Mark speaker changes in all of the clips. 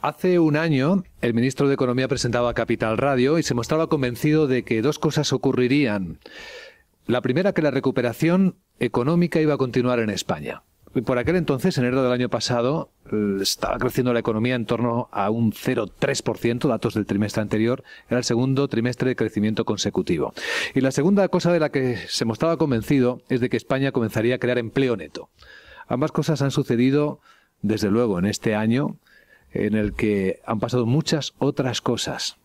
Speaker 1: Hace un año, el ministro de Economía presentaba Capital Radio y se mostraba convencido de que dos cosas ocurrirían. La primera, que la recuperación económica iba a continuar en España. Por aquel entonces, enero del año pasado, estaba creciendo la economía en torno a un 0,3%, datos del trimestre anterior, era el segundo trimestre de crecimiento consecutivo. Y la segunda cosa de la que se mostraba convencido es de que España comenzaría a crear empleo neto. Ambas cosas han sucedido, desde luego, en este año, en el que han pasado muchas otras cosas.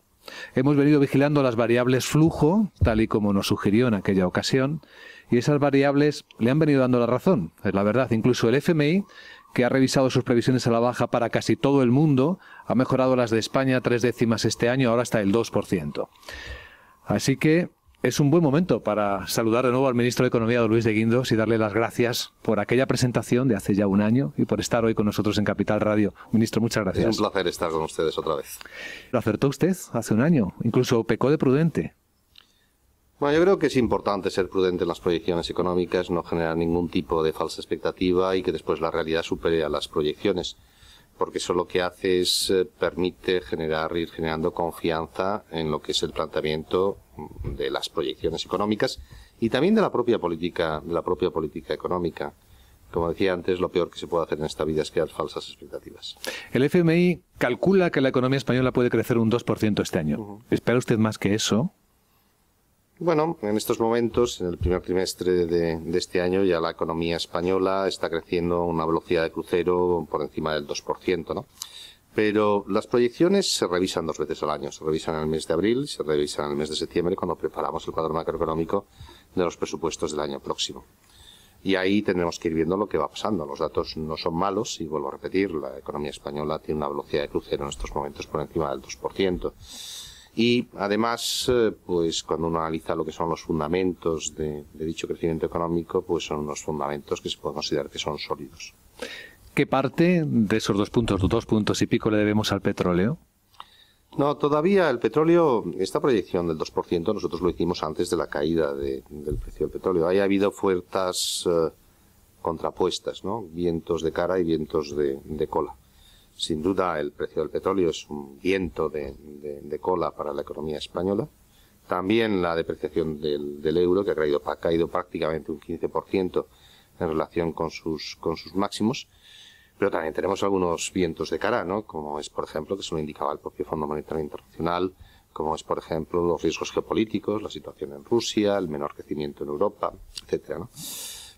Speaker 1: Hemos venido vigilando las variables flujo, tal y como nos sugirió en aquella ocasión, y esas variables le han venido dando la razón. Es la verdad, incluso el FMI, que ha revisado sus previsiones a la baja para casi todo el mundo, ha mejorado las de España 0,3 este año, ahora hasta el 2%. Así que es un buen momento para saludar de nuevo al ministro de Economía, don Luis de Guindos, y darle las gracias por aquella presentación de hace ya un año y por estar hoy con nosotros en Capital Radio. Ministro, muchas gracias.
Speaker 2: Es un placer estar con ustedes otra vez.
Speaker 1: Lo acertó usted hace un año, incluso pecó de prudente.
Speaker 2: Bueno, yo creo que es importante ser prudente en las proyecciones económicas, no generar ningún tipo de falsa expectativa y que después la realidad supere a las proyecciones, porque eso lo que hace es permite ir generando confianza en lo que es el planteamiento de las proyecciones económicas y también de la propia política económica. Como decía antes, lo peor que se puede hacer en esta vida es crear falsas expectativas.
Speaker 1: El FMI calcula que la economía española puede crecer un 2% este año. ¿Espera usted más que eso?
Speaker 2: Bueno, en estos momentos, en el primer trimestre de este año, ya la economía española está creciendo a una velocidad de crucero por encima del 2%, ¿no? Pero las proyecciones se revisan 2 veces al año. Se revisan en el mes de abril y se revisan en el mes de septiembre cuando preparamos el cuadro macroeconómico de los presupuestos del año próximo. Y ahí tendremos que ir viendo lo que va pasando. Los datos no son malos y vuelvo a repetir, la economía española tiene una velocidad de crucero en estos momentos por encima del 2%. Y además, pues cuando uno analiza lo que son los fundamentos de dicho crecimiento económico, pues son unos fundamentos que se puede considerar que son sólidos.
Speaker 1: ¿Qué parte de esos 2 puntos y pico le debemos al petróleo?
Speaker 2: No, todavía el petróleo, esta proyección del 2%, nosotros lo hicimos antes de la caída del precio del petróleo. Ahí ha habido fuerzas contrapuestas, ¿no? Vientos de cara y vientos de cola. Sin duda, el precio del petróleo es un viento de cola para la economía española. También la depreciación del euro, que ha caído prácticamente un 15% en relación con sus máximos. Pero también tenemos algunos vientos de cara, ¿no? Como es, por ejemplo, que se lo indicaba el propio Fondo Monetario Internacional, como es, por ejemplo, los riesgos geopolíticos, la situación en Rusia, el menor crecimiento en Europa, etcétera, ¿no?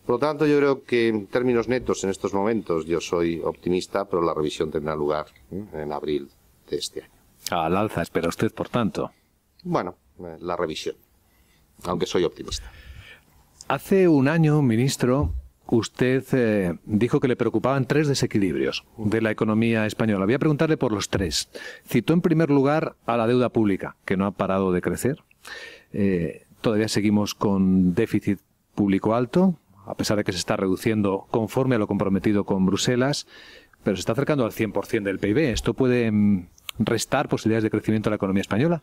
Speaker 2: Por lo tanto, yo creo que en términos netos en estos momentos yo soy optimista, pero la revisión tendrá lugar en abril de este año.
Speaker 1: Al alza espera usted, por tanto.
Speaker 2: Bueno, la revisión, aunque soy optimista.
Speaker 1: Hace un año, ministro, usted dijo que le preocupaban 3 desequilibrios de la economía española. Voy a preguntarle por los 3. Citó en primer lugar a la deuda pública, que no ha parado de crecer. Todavía seguimos con déficit público alto, a pesar de que se está reduciendo conforme a lo comprometido con Bruselas, pero se está acercando al 100% del PIB. ¿Esto puede restar posibilidades de crecimiento a la economía española?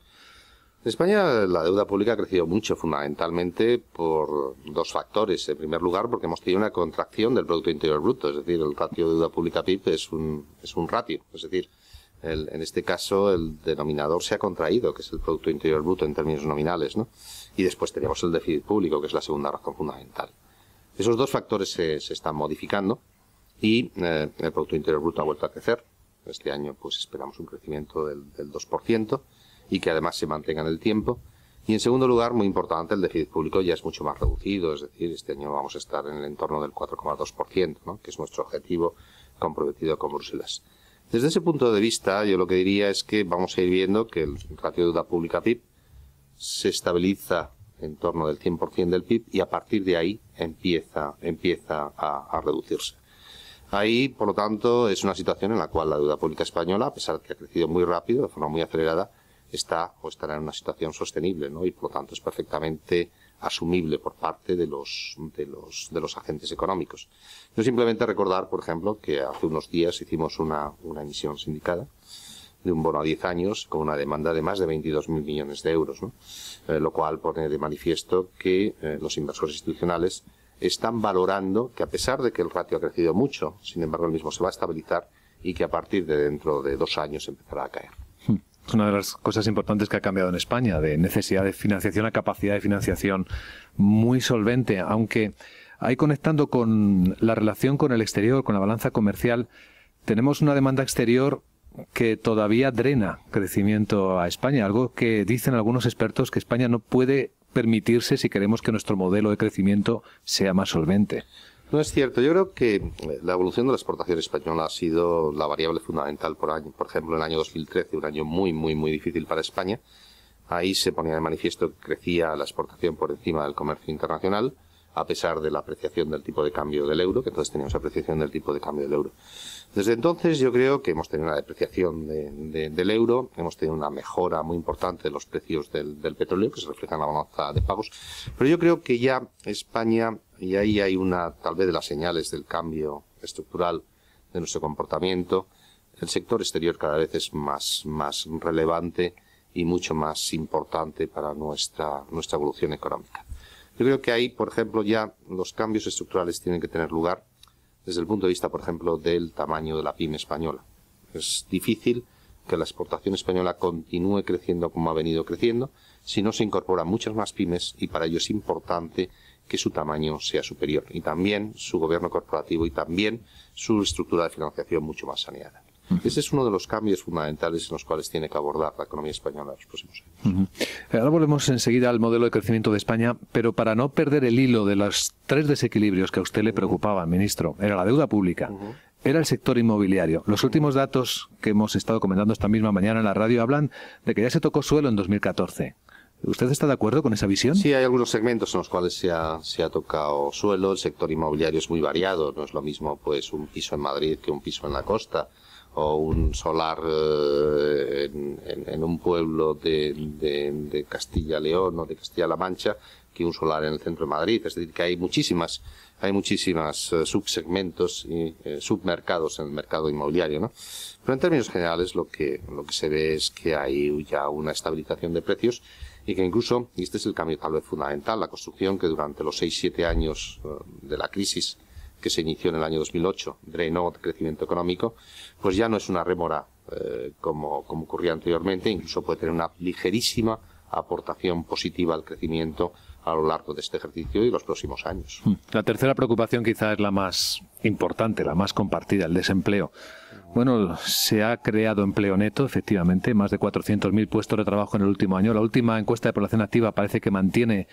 Speaker 2: En España la deuda pública ha crecido mucho, fundamentalmente por 2 factores. En primer lugar, porque hemos tenido una contracción del Producto Interior Bruto, es decir, el ratio de deuda pública PIB es un ratio, es decir, en este caso el denominador se ha contraído, que es el Producto Interior Bruto en términos nominales, ¿no? Y después tenemos el déficit público, que es la segunda razón fundamental. Esos 2 factores se están modificando y el Producto Interior Bruto ha vuelto a crecer. Este año pues esperamos un crecimiento del 2% y que además se mantenga en el tiempo. Y en segundo lugar, muy importante, el déficit público ya es mucho más reducido, es decir, este año vamos a estar en el entorno del 4,2%, ¿no? Que es nuestro objetivo comprometido con Bruselas. Desde ese punto de vista, yo lo que diría es que vamos a ir viendo que el ratio de deuda pública PIB se estabiliza en torno del 100% del PIB y a partir de ahí empieza a reducirse. Ahí, por lo tanto, es una situación en la cual la deuda pública española, a pesar de que ha crecido muy rápido, de forma muy acelerada, estará en una situación sostenible, ¿no? Y por lo tanto es perfectamente asumible por parte de los agentes económicos. Yo simplemente recordar, por ejemplo, que hace unos días hicimos una emisión sindicada de un bono a 10 años con una demanda de más de 22.000 millones de euros, ¿no? Lo cual pone de manifiesto que los inversores institucionales están valorando que, a pesar de que el ratio ha crecido mucho, sin embargo el mismo se va a estabilizar y que a partir de dentro de 2 años empezará a caer.
Speaker 1: Es una de las cosas importantes que ha cambiado en España, de necesidad de financiación a capacidad de financiación muy solvente, aunque ahí conectando con la relación con el exterior, con la balanza comercial, tenemos una demanda exterior que todavía drena crecimiento a España, algo que dicen algunos expertos que España no puede permitirse si queremos que nuestro modelo de crecimiento sea más solvente.
Speaker 2: No es cierto. Yo creo que la evolución de la exportación española ha sido la variable fundamental por año. Por ejemplo, en el año 2013, un año muy difícil para España, ahí se ponía de manifiesto que crecía la exportación por encima del comercio internacional, a pesar de la apreciación del tipo de cambio del euro, que entonces teníamos apreciación del tipo de cambio del euro. Desde entonces yo creo que hemos tenido una depreciación del euro, hemos tenido una mejora muy importante de los precios del petróleo, que se refleja en la balanza de pagos, pero yo creo que ya España, y ahí hay una tal vez de las señales del cambio estructural de nuestro comportamiento, el sector exterior cada vez es más relevante y mucho más importante para nuestra evolución económica. Yo creo que ahí, por ejemplo, ya los cambios estructurales tienen que tener lugar desde el punto de vista, por ejemplo, del tamaño de la pyme española. Es difícil que la exportación española continúe creciendo como ha venido creciendo si no se incorporan muchas más pymes, y para ello es importante que su tamaño sea superior, y también su gobierno corporativo y también su estructura de financiación mucho más saneada. Ese es uno de los cambios fundamentales en los cuales tiene que abordar la economía española en los próximos años.
Speaker 1: Ahora volvemos enseguida al modelo de crecimiento de España, pero para no perder el hilo de los 3 desequilibrios que a usted le preocupaban, ministro, era la deuda pública, era el sector inmobiliario. Los últimos datos que hemos estado comentando esta misma mañana en la radio hablan de que ya se tocó suelo en 2014. ¿Usted está de acuerdo con esa visión?
Speaker 2: Sí, hay algunos segmentos en los cuales se ha tocado suelo. El sector inmobiliario es muy variado. No es lo mismo pues un piso en Madrid que un piso en la costa, o un solar en un pueblo de Castilla-León o de Castilla-La Mancha que un solar en el centro de Madrid. Es decir, que hay muchísimas subsegmentos y submercados en el mercado inmobiliario, ¿no? Pero en términos generales lo que se ve es que hay ya una estabilización de precios, y que incluso, y este es el cambio tal vez fundamental, la construcción, que durante los 6-7 años de la crisis que se inició en el año 2008, drenó crecimiento económico, pues ya no es una rémora como ocurría anteriormente, incluso puede tener una ligerísima aportación positiva al crecimiento a lo largo de este ejercicio y los próximos años.
Speaker 1: La tercera preocupación quizá es la más importante, la más compartida, el desempleo. Bueno, se ha creado empleo neto, efectivamente, más de 400.000 puestos de trabajo en el último año. La última encuesta de población activa parece que mantiene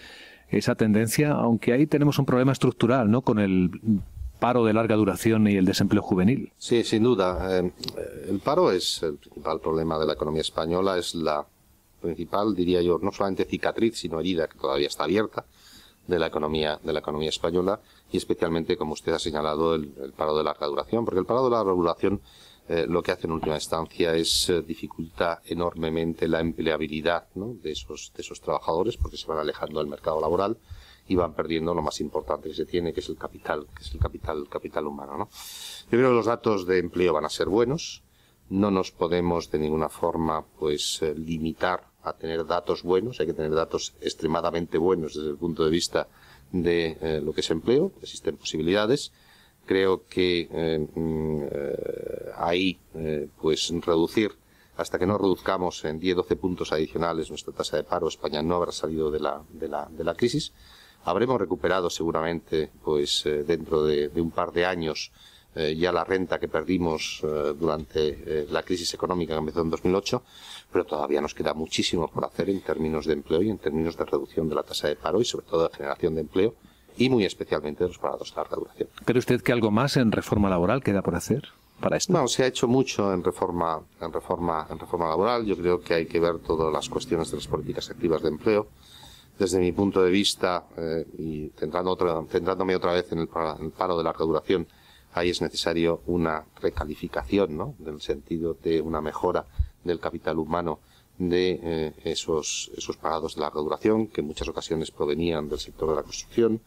Speaker 1: esa tendencia, aunque ahí tenemos un problema estructural, ¿no?, con el paro de larga duración y el desempleo juvenil.
Speaker 2: Sí, sin duda. El paro es el principal problema de la economía española, es la principal, diría yo, no solamente cicatriz, sino herida que todavía está abierta de la economía española, y especialmente, como usted ha señalado, el paro de larga duración, porque el paro de larga duración lo que hace en última instancia es dificulta enormemente la empleabilidad, ¿no?, de esos trabajadores, porque se van alejando del mercado laboral y van perdiendo lo más importante que se tiene, que es el capital humano, ¿no? Yo creo que los datos de empleo van a ser buenos. No nos podemos de ninguna forma limitar a tener datos buenos. Hay que tener datos extremadamente buenos desde el punto de vista de lo que es empleo. Existen posibilidades. Creo que ahí reducir, hasta que no reduzcamos en 10-12 puntos adicionales nuestra tasa de paro, España no habrá salido de la crisis. Habremos recuperado seguramente dentro de un par de años ya la renta que perdimos durante la crisis económica que empezó en 2008, pero todavía nos queda muchísimo por hacer en términos de empleo y en términos de reducción de la tasa de paro y sobre todo de generación de empleo, y muy especialmente de los parados de larga duración.
Speaker 1: ¿Cree usted que algo más en reforma laboral queda por hacer para esto?
Speaker 2: No, se ha hecho mucho en reforma laboral. Yo creo que hay que ver todas las cuestiones de las políticas activas de empleo. Desde mi punto de vista, y centrándome otra vez en el paro de larga duración, ahí es necesario una recalificación, ¿no?, en el sentido de una mejora del capital humano de esos parados de larga duración, que en muchas ocasiones provenían del sector de la construcción,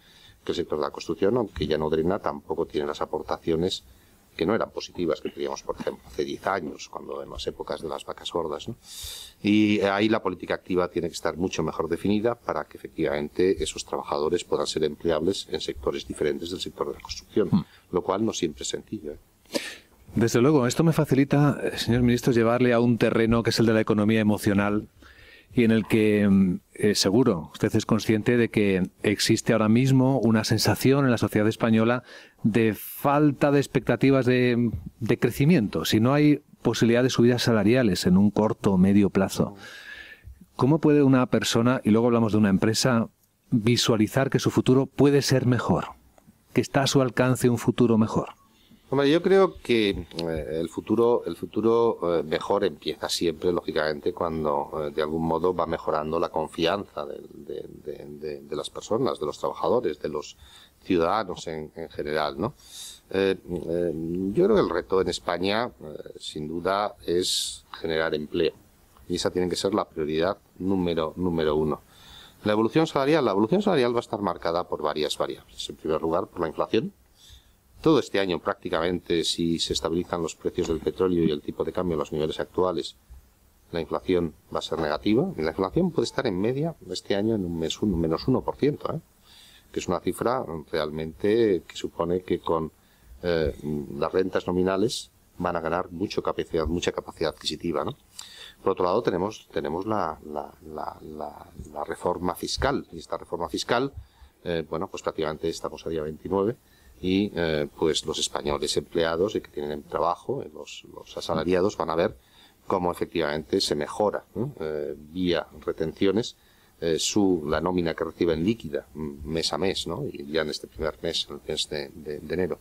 Speaker 2: que el sector de la construcción, aunque ya no drena, tampoco tiene las aportaciones que no eran positivas que teníamos, por ejemplo, hace 10 años, cuando en las épocas de las vacas gordas, ¿no? Y ahí la política activa tiene que estar mucho mejor definida para que efectivamente esos trabajadores puedan ser empleables en sectores diferentes del sector de la construcción, lo cual no siempre es sencillo, ¿eh?
Speaker 1: Desde luego, esto me facilita, señor ministro, llevarle a un terreno que es el de la economía emocional y en el que seguro usted es consciente de que existe ahora mismo una sensación en la sociedad española de falta de expectativas de crecimiento, si no hay posibilidad de subidas salariales en un corto o medio plazo. ¿Cómo puede una persona, y luego hablamos de una empresa, visualizar que su futuro puede ser mejor, que está a su alcance un futuro mejor?
Speaker 2: Hombre, yo creo que el futuro mejor empieza siempre, lógicamente, cuando de algún modo va mejorando la confianza de las personas, de los trabajadores, de los ciudadanos en general, ¿no? Yo creo que el reto en España, sin duda, es generar empleo. Y esa tiene que ser la prioridad número uno. La evolución salarial va a estar marcada por varias variables. En primer lugar, por la inflación. Todo este año prácticamente, si se estabilizan los precios del petróleo y el tipo de cambio a los niveles actuales, la inflación va a ser negativa. Y la inflación puede estar en media este año en un menos 1%, que es una cifra realmente que supone que con las rentas nominales van a ganar mucha capacidad adquisitiva, ¿no? Por otro lado, tenemos la reforma fiscal. Y esta reforma fiscal, pues prácticamente estamos a día 29 y pues los españoles empleados y que tienen trabajo, los asalariados, van a ver cómo efectivamente se mejora, ¿no? Vía retenciones la nómina que reciben líquida mes a mes, ¿no? Y ya en este primer mes, el mes de enero.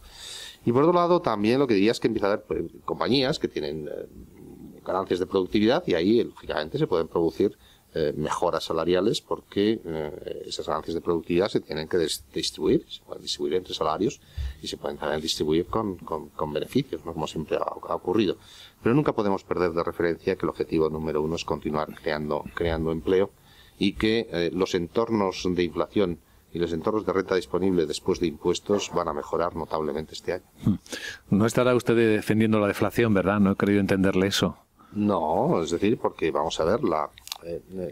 Speaker 2: Y por otro lado, también lo que diría es que empieza a haber compañías que tienen ganancias de productividad y ahí, lógicamente, se pueden producir mejoras salariales porque esas ganancias de productividad se tienen que distribuir, se pueden distribuir entre salarios y se pueden también distribuir con beneficios, ¿no? Como siempre ha ocurrido. Pero nunca podemos perder de referencia que el objetivo número uno es continuar creando empleo y que los entornos de inflación y los entornos de renta disponible después de impuestos van a mejorar notablemente este año.
Speaker 1: No estará usted defendiendo la deflación, ¿verdad? No he querido entenderle eso.
Speaker 2: No, es decir, porque vamos a ver,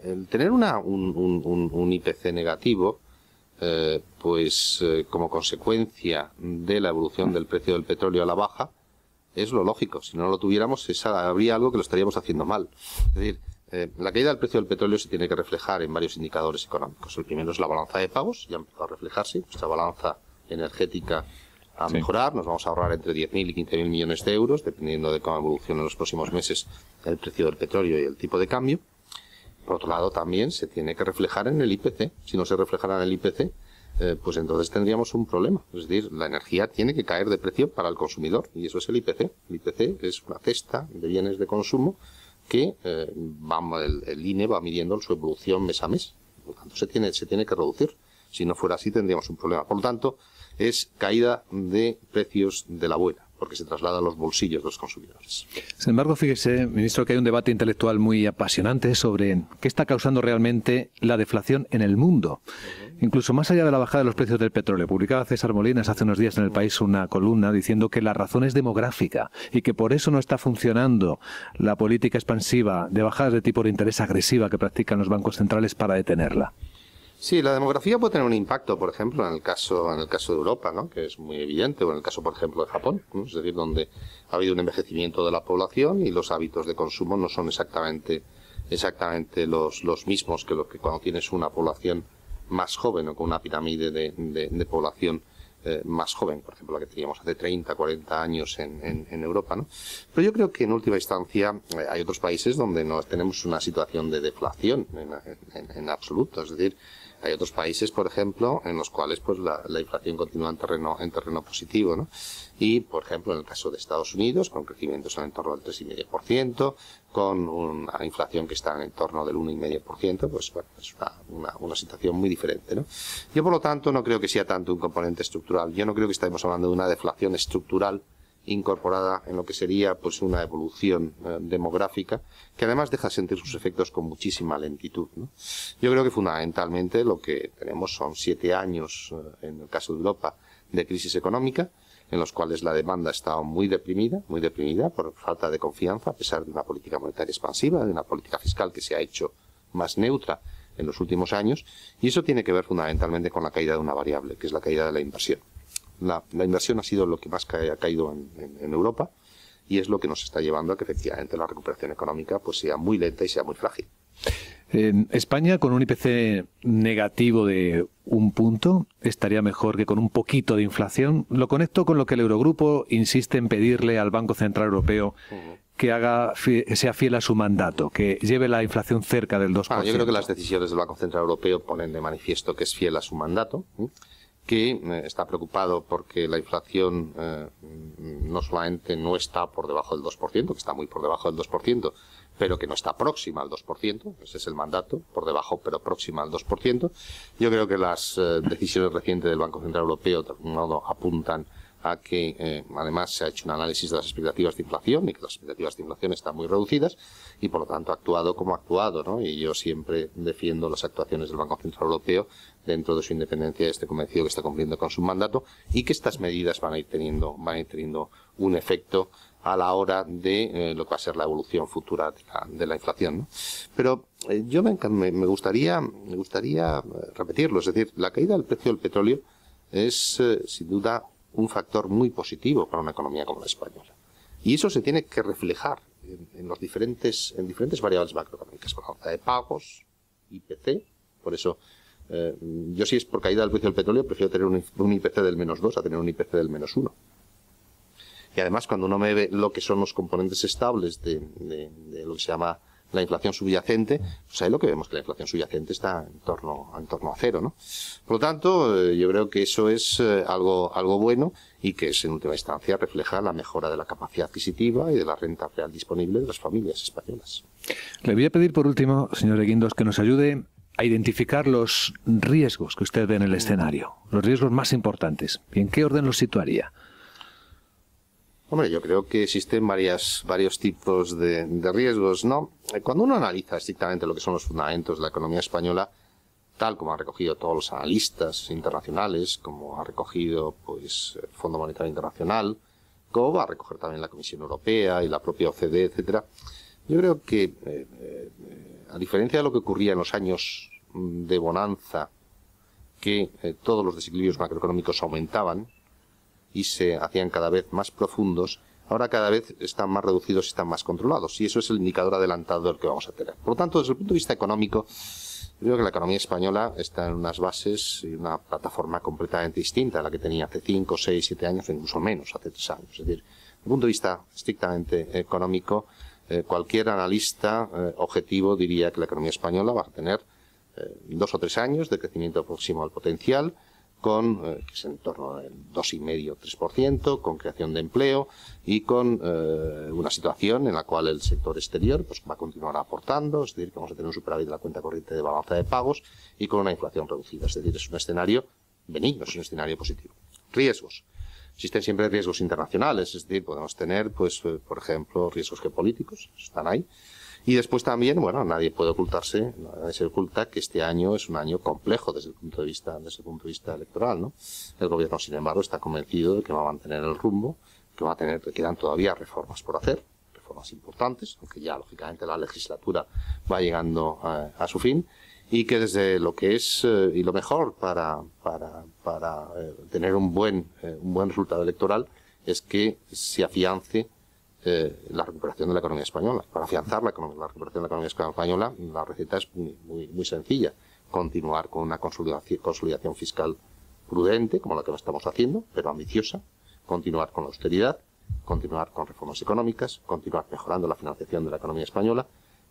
Speaker 2: el tener un IPC negativo, como consecuencia de la evolución del precio del petróleo a la baja, es lo lógico. Si no lo tuviéramos, habría algo que lo estaríamos haciendo mal. Es decir, la caída del precio del petróleo se tiene que reflejar en varios indicadores económicos. El primero es la balanza de pagos, ya ha empezado a reflejarse. Nuestra balanza energética a mejorar, nos vamos a ahorrar entre 10.000 y 15.000 millones de euros, dependiendo de cómo evolucione en los próximos meses el precio del petróleo y el tipo de cambio. Por otro lado, también se tiene que reflejar en el IPC. Si no se reflejara en el IPC, pues entonces tendríamos un problema. Es decir, la energía tiene que caer de precio para el consumidor, y eso es el IPC. El IPC es una cesta de bienes de consumo que el INE va midiendo su evolución mes a mes. Por lo tanto, se tiene que reducir. Si no fuera así, tendríamos un problema. Por lo tanto, es caída de precios de la buena, porque se traslada a los bolsillos de los consumidores.
Speaker 1: Sin embargo, fíjese, ministro, que hay un debate intelectual muy apasionante sobre qué está causando realmente la deflación en el mundo. Incluso más allá de la bajada de los precios del petróleo. Publicaba César Molinas hace unos días en El País una columna diciendo que la razón es demográfica y que por eso no está funcionando la política expansiva de bajadas de tipo de interés agresiva que practican los bancos centrales para detenerla.
Speaker 2: Sí, la demografía puede tener un impacto, por ejemplo, en el caso de Europa, ¿no? Que es muy evidente, o en el caso, por ejemplo, de Japón, ¿no? Es decir, donde ha habido un envejecimiento de la población y los hábitos de consumo no son exactamente los mismos que cuando tienes una población más joven o con una pirámide de población más joven, por ejemplo, la que teníamos hace 30, 40 años en Europa, ¿no? Pero yo creo que en última instancia hay otros países donde no tenemos una situación de deflación en absoluto, es decir, hay otros países, por ejemplo, en los cuales pues la inflación continúa en terreno positivo, ¿no? Y, por ejemplo, en el caso de Estados Unidos, con crecimientos en torno del 3,5%, con una inflación que está en torno del 1,5%, pues bueno, es una situación muy diferente, ¿no? Yo, por lo tanto, no creo que sea tanto un componente estructural. Yo no creo que estemos hablando de una deflación estructural incorporada en lo que sería pues una evolución demográfica que además deja sentir sus efectos con muchísima lentitud, ¿no? Yo creo que fundamentalmente lo que tenemos son 7 años, en el caso de Europa, de crisis económica, en los cuales la demanda ha estado muy deprimida por falta de confianza, a pesar de una política monetaria expansiva, de una política fiscal que se ha hecho más neutra en los últimos años, y eso tiene que ver fundamentalmente con la caída de una variable, que es la caída de la inversión. La inversión ha sido lo que más ha caído en Europa y es lo que nos está llevando a que efectivamente la recuperación económica pues sea muy lenta y sea muy frágil.
Speaker 1: En España, con un IPC negativo de 1 punto, estaría mejor que con un poquito de inflación. Lo conecto con lo que el Eurogrupo insiste en pedirle al Banco Central Europeo que sea fiel a su mandato, que lleve la inflación cerca del 2%.
Speaker 2: Yo creo que las decisiones del Banco Central Europeo ponen de manifiesto que es fiel a su mandato, que está preocupado porque la inflación no solamente no está por debajo del 2%, que está muy por debajo del 2%, pero que no está próxima al 2%, ese es el mandato, por debajo pero próxima al 2%. Yo creo que las decisiones recientes del Banco Central Europeo de algún modo apuntan a que además se ha hecho un análisis de las expectativas de inflación y que las expectativas de inflación están muy reducidas y por lo tanto ha actuado como ha actuado, ¿no? Y yo siempre defiendo las actuaciones del Banco Central Europeo dentro de su independencia, estoy convencido que está cumpliendo con su mandato y que estas medidas van a ir teniendo un efecto a la hora de lo que va a ser la evolución futura de la inflación, ¿no? Pero yo me gustaría repetirlo, es decir, la caída del precio del petróleo es sin duda un factor muy positivo para una economía como la española. Y eso se tiene que reflejar en diferentes variables macroeconómicas, balanza de pagos, IPC, por eso yo si es por caída del precio del petróleo prefiero tener un IPC del -2 a tener un IPC del -1. Y además cuando uno ve lo que son los componentes estables de lo que se llama la inflación subyacente, pues ahí lo que vemos que la inflación subyacente está en torno a cero, ¿no? Por lo tanto, yo creo que eso es algo bueno y que en última instancia refleja la mejora de la capacidad adquisitiva y de la renta real disponible de las familias españolas.
Speaker 1: Le voy a pedir por último, señor de Guindos, que nos ayude a identificar los riesgos que usted ve en el escenario, los riesgos más importantes. ¿Y en qué orden los situaría?
Speaker 2: Hombre, yo creo que existen varios tipos de riesgos, ¿no? Cuando uno analiza estrictamente lo que son los fundamentos de la economía española, tal como han recogido todos los analistas internacionales, como ha recogido pues el Fondo Monetario Internacional, como va a recoger también la Comisión Europea y la propia OCDE, etcétera, yo creo que a diferencia de lo que ocurría en los años de bonanza, que todos los desequilibrios macroeconómicos aumentaban y se hacían cada vez más profundos, ahora cada vez están más reducidos y están más controlados. Y eso es el indicador adelantado del que vamos a tener. Por lo tanto, desde el punto de vista económico, yo creo que la economía española está en unas bases y una plataforma completamente distinta a la que tenía hace 5, 6, 7 años, o incluso menos, hace 3 años. Es decir, desde el punto de vista estrictamente económico, cualquier analista objetivo diría que la economía española va a tener 2 o 3 años de crecimiento próximo al potencial, que es en torno al 2,5-3%, con creación de empleo y con una situación en la cual el sector exterior pues va a continuar aportando, es decir, que vamos a tener un superávit de la cuenta corriente de balanza de pagos y con una inflación reducida, es decir, es un escenario benigno, es un escenario positivo. Riesgos. Existen siempre riesgos internacionales, es decir, podemos tener, pues, por ejemplo, riesgos geopolíticos, están ahí. Y después también, bueno, nadie se oculta que este año es un año complejo desde el punto de vista electoral, ¿no? El gobierno, sin embargo, está convencido de que va a mantener el rumbo, que quedan todavía reformas por hacer, reformas importantes, aunque ya, lógicamente, la legislatura va llegando a su fin, y que desde lo que es, y lo mejor para tener un buen resultado electoral, es que se afiance la recuperación de la economía española. Para afianzar la recuperación de la economía española, la receta es muy sencilla. Continuar con una consolidación fiscal prudente, como la que estamos haciendo, pero ambiciosa. Continuar con la austeridad, continuar con reformas económicas, continuar mejorando la financiación de la economía española,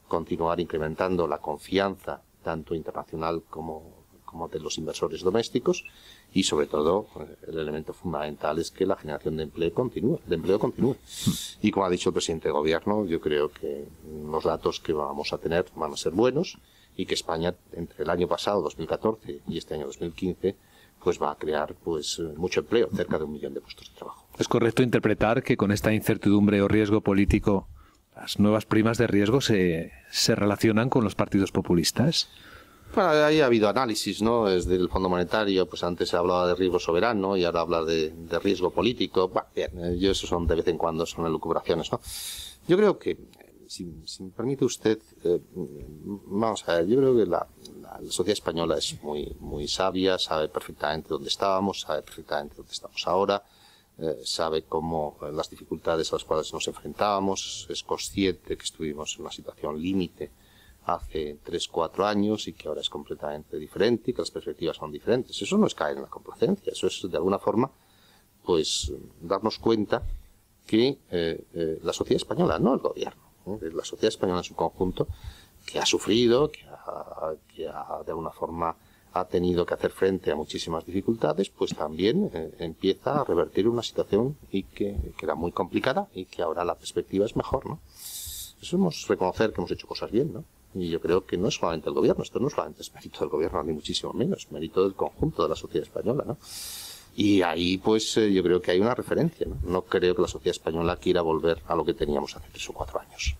Speaker 2: continuar incrementando la confianza tanto internacional como de los inversores domésticos y sobre todo el elemento fundamental es que la generación de empleo continúe. Y como ha dicho el presidente de gobierno, yo creo que los datos que vamos a tener van a ser buenos y que España entre el año pasado, 2014, y este año 2015, pues va a crear pues mucho empleo, cerca de 1 millón de puestos de trabajo.
Speaker 1: ¿Es correcto interpretar que con esta incertidumbre o riesgo político las nuevas primas de riesgo se relacionan con los partidos populistas?
Speaker 2: Bueno, ahí ha habido análisis, ¿no? Desde el Fondo Monetario, pues antes se hablaba de riesgo soberano y ahora habla de riesgo político. Bueno, bien, eso son de vez en cuando, son elucubraciones, ¿no? Yo creo que, si me permite usted, vamos a ver, yo creo que la sociedad española es muy sabia, sabe perfectamente dónde estábamos, sabe perfectamente dónde estamos ahora. sabe cómo las dificultades a las cuales nos enfrentábamos, es consciente que estuvimos en una situación límite hace 3-4 años y que ahora es completamente diferente y que las perspectivas son diferentes. Eso no es caer en la complacencia, eso es de alguna forma pues darnos cuenta que la sociedad española, no el gobierno, la sociedad española en su conjunto, que ha sufrido, que de alguna forma ha tenido que hacer frente a muchísimas dificultades, pues también empieza a revertir una situación y que era muy complicada y que ahora la perspectiva es mejor, ¿no? Eso es reconocer que hemos hecho cosas bien, ¿no? Y yo creo que no es solamente el gobierno, esto no solamente es mérito del gobierno, ni muchísimo menos, es mérito del conjunto de la sociedad española, ¿no? Y ahí, pues, yo creo que hay una referencia, ¿no? No creo que la sociedad española quiera volver a lo que teníamos hace 3 o 4 años.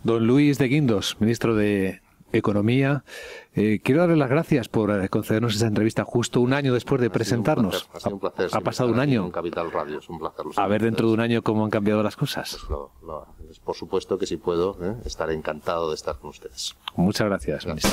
Speaker 1: Don Luis de Guindos, ministro de Economía, quiero darle las gracias por concedernos esa entrevista justo un año después de presentarnos.
Speaker 2: Ha sido un placer.
Speaker 1: Ha pasado un año.
Speaker 2: En Capital Radio, es un placer.
Speaker 1: A ver dentro de un año cómo han cambiado las cosas.
Speaker 2: Pues por supuesto que si puedo, estaré encantado de estar con ustedes.
Speaker 1: Muchas gracias, ministro.